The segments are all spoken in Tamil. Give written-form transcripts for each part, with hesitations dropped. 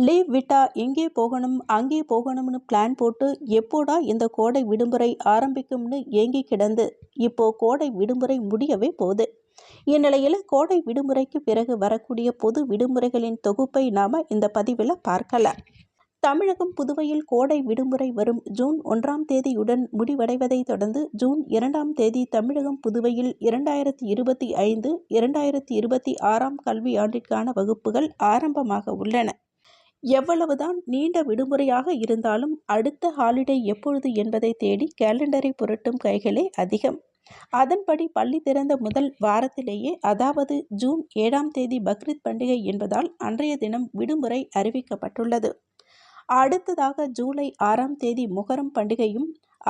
லீவ் விட்டா இங்கே போகணும் அங்கே போகணும்னு பிளான் போட்டு எப்போடா இந்த கோடை விடுமுறை ஆரம்பிக்கும்னு ஏங்கி கிடந்து இப்போ கோடை விடுமுறை முடியவே போகுது. இந்நிலையில் கோடை விடுமுறைக்கு பிறகு வரக்கூடிய பொது விடுமுறைகளின் தொகுப்பை நாம இந்த பதிவில் பார்க்கலாம். தமிழகம் புதுவையில் கோடை விடுமுறை வரும் ஜூன் 1ஆம் தேதியுடன் முடிவடைவதை தொடர்ந்து ஜூன் 2ஆம் தேதி தமிழகம் புதுவையில் 2025-2026ஆம் கல்வியாண்டிற்கான வகுப்புகள் ஆரம்பமாக உள்ளன. எவ்வளவுதான் நீண்ட விடுமுறையாக இருந்தாலும் அடுத்த ஹாலிடே எப்பொழுது என்பதை தேடி கேலண்டரை புரட்டும் கைகளே அதிகம். அதன்படி பள்ளி திறந்த முதல் வாரத்திலேயே, அதாவது ஜூன் 7ஆம் தேதி பக்ரீத் பண்டிகை என்பதால் அன்றைய தினம் விடுமுறை அறிவிக்கப்பட்டுள்ளது. அடுத்ததாக ஜூலை 6ஆம் தேதி முகரம் பண்டிகையும்,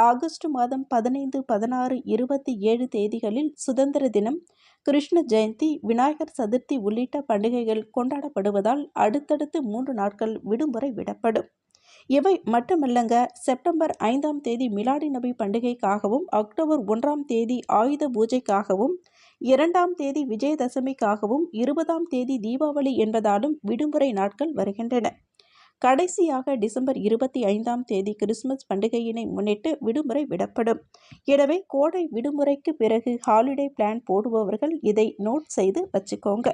ஆகஸ்ட் மாதம் 15, 16, 27 தேதிகளில் சுதந்திர தினம், கிருஷ்ண ஜெயந்தி, விநாயகர் சதுர்த்தி உள்ளிட்ட பண்டிகைகள் கொண்டாடப்படுவதால் அடுத்தடுத்து 3 நாட்கள் விடுமுறை விடப்படும். இவை மட்டுமல்லங்க, செப்டம்பர் 5ஆம் தேதி மிலாடி நபி பண்டிகைக்காகவும், அக்டோபர் 1ஆம் தேதி ஆயுத பூஜைக்காகவும், 2ஆம் தேதி விஜயதசமிக்காகவும், 20ஆம் தேதி தீபாவளி என்பதாலும் விடுமுறை நாட்கள் வருகின்றன. கடைசியாக டிசம்பர் 25ஆம் தேதி கிறிஸ்துமஸ் பண்டிகையினை முன்னிட்டு விடுமுறை விடப்படும். எனவே கோடை விடுமுறைக்கு பிறகு ஹாலிடே பிளான் போடுபவர்கள் இதை நோட் செய்து வச்சுக்கோங்க.